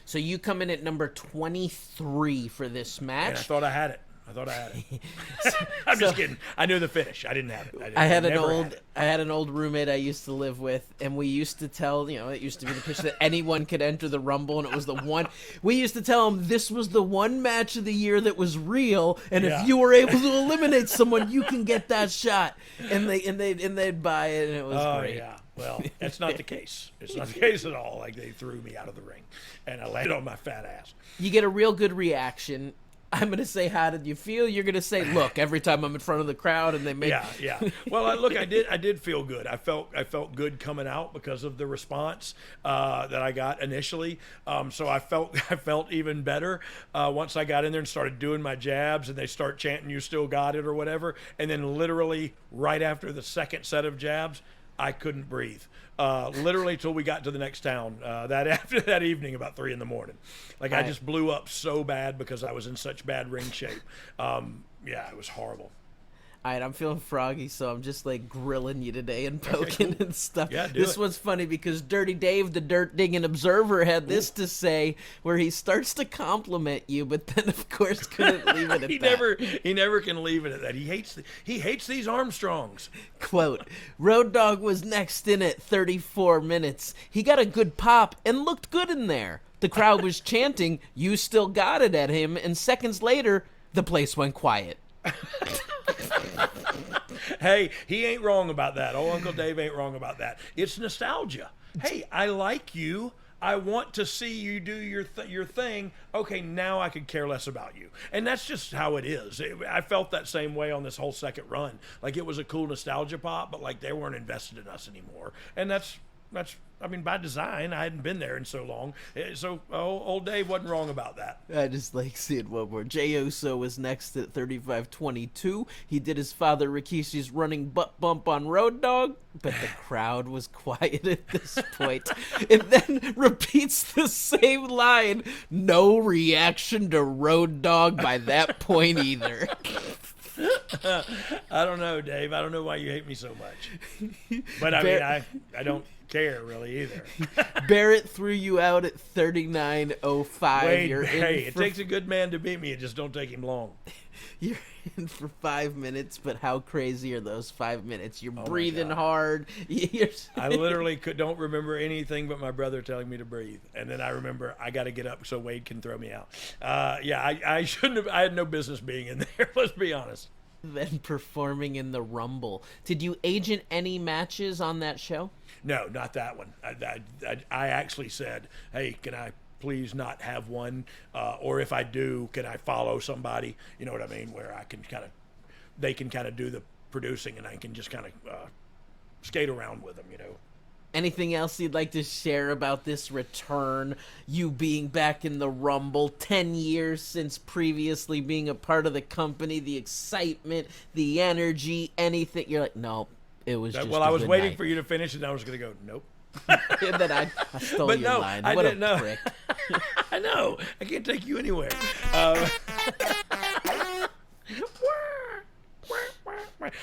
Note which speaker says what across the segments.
Speaker 1: So you come in at number 23 for this match.
Speaker 2: And I thought I had it. I'm just kidding. I knew the finish. I didn't have it.
Speaker 1: I had an old roommate I used to live with, and we used to tell, it used to be the pitch that anyone could enter the Rumble, and it was the one. We used to tell him this was the one match of the year that was real, and if you were able to eliminate someone, you can get that shot. And they'd buy it, and it was great.
Speaker 2: Oh yeah. Well, that's not the case. It's not the case at all. Like, they threw me out of the ring, and I landed on my fat ass.
Speaker 1: You get a real good reaction. I'm going to say, how did you feel? You're going to say, look, every time I'm in front of the crowd and they make...
Speaker 2: Yeah. Well, I did feel good. I felt good coming out because of the response that I got initially. So I felt even better once I got in there and started doing my jabs, and they start chanting, "You still got it," or whatever. And then literally right after the second set of jabs, I couldn't breathe. Literally till we got to the next town after that evening about 3 a.m. Like, I just blew up so bad because I was in such bad ring shape. It was horrible.
Speaker 1: All right, I'm feeling froggy, so I'm just like grilling you today and poking and stuff.
Speaker 2: Yeah,
Speaker 1: this one's funny because Dirty Dave, the Dirt Digging Observer, had this to say where he starts to compliment you, but then of course couldn't leave it at that.
Speaker 2: He never can leave it at that. He hates these Armstrongs.
Speaker 1: Quote, Road Dogg was next in at 34 minutes. He got a good pop and looked good in there. The crowd was chanting, "You still got it," at him, and seconds later, the place went quiet.
Speaker 2: Hey, he ain't wrong about that. Old Uncle Dave ain't wrong about that. It's nostalgia. Hey, I like you. I want to see you do your thing. Okay, now I could care less about you. And that's just how it is. I felt that same way on this whole second run. Like, it was a cool nostalgia pop, but like, they weren't invested in us anymore. And that's by design. I hadn't been there in so long. So old Dave wasn't wrong about that.
Speaker 1: I just like seeing one more. Jey Uso was next at 35-22. He did his father Rikishi's running butt bump on Road Dogg, but the crowd was quiet at this point. It then repeats the same line. No reaction to Road Dogg by that point either.
Speaker 2: I don't know, Dave. I don't know why you hate me so much. But I don't care really either.
Speaker 1: Barrett threw you out at 39:05.
Speaker 2: Wait, it takes a good man to beat me. It just don't take him long.
Speaker 1: You're in for 5 minutes, but how crazy are those 5 minutes? You're breathing hard.
Speaker 2: I literally don't remember anything but my brother telling me to breathe, and then I remember I got to get up so Wade can throw me out. I shouldn't have. I had no business being in there. Let's be honest.
Speaker 1: Then performing in the Rumble. Did you agent any matches on that show?
Speaker 2: No, not that one. I actually said, "Hey, can I please not have one? Or if I do, can I follow somebody? You know what I mean? Where I can they can kind of do the producing, and I can just kind of skate around with them, you know."
Speaker 1: Anything else you'd like to share about this return, you being back in the Rumble, 10 years since previously being a part of the company, the excitement, the energy, anything? You're like, no, it was just
Speaker 2: I was waiting
Speaker 1: night.
Speaker 2: for you to finish, and I was going to go, nope.
Speaker 1: And then I stole your line.
Speaker 2: I
Speaker 1: what
Speaker 2: didn't
Speaker 1: a
Speaker 2: know.
Speaker 1: prick.
Speaker 2: I know. I can't take you anywhere.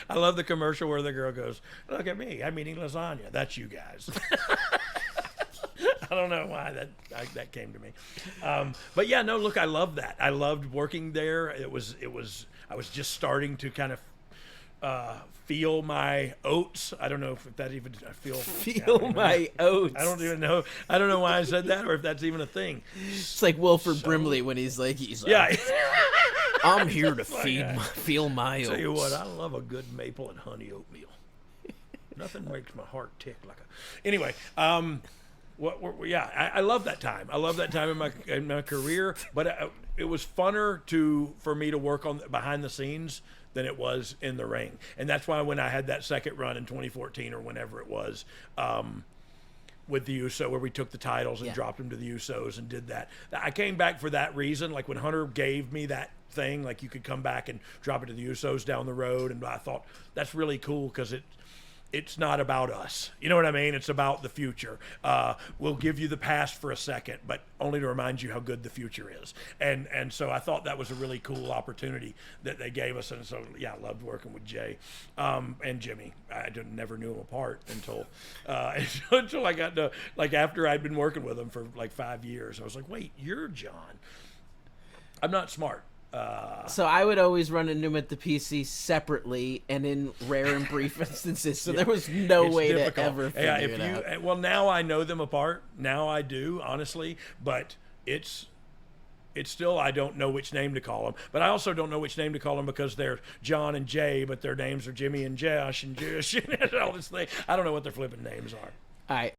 Speaker 2: I love the commercial where the girl goes, "Look at me, I'm eating lasagna. That's you guys." I don't know why that came to me. But yeah, no, look, I love that. I loved working there. I was just starting to kind of feel my oats. I don't know if that even
Speaker 1: feel my oats.
Speaker 2: I don't even know. I don't know why I said that, or if that's even a thing.
Speaker 1: It's like Wilford Brimley when he's like,
Speaker 2: yeah.
Speaker 1: I'm here to feel my oats.
Speaker 2: Tell you what, I love a good maple and honey oatmeal. Nothing makes my heart tick like a. Anyway, I love that time. I love that time in my career. But it was funner for me to work on behind the scenes than it was in the ring, and that's why when I had that second run in 2014 or whenever it was. With the Uso, where we took the titles and dropped them to the Usos and did that. I came back for that reason. Like when Hunter gave me that thing, like you could come back and drop it to the Usos down the road, and I thought that's really cool because it it's not about us. You know what I mean? It's about the future. We'll give you the past for a second, but only to remind you how good the future is. And so I thought that was a really cool opportunity that they gave us. And so, yeah, I loved working with Jay and Jimmy. I never knew them apart until I got to, like, after I'd been working with them for like 5 years. I was like, wait, you're John. I'm not smart.
Speaker 1: So I would always run into him at the PC separately and in rare and brief instances. So there was no way
Speaker 2: difficult.
Speaker 1: to ever figure it out.
Speaker 2: Well, now I know them apart. Now I do, honestly. But it's still, I don't know which name to call them. But I also don't know which name to call them because they're John and Jay, but their names are Jimmy and Josh and Josh and all this thing. I don't know what their flipping names are.
Speaker 1: All right.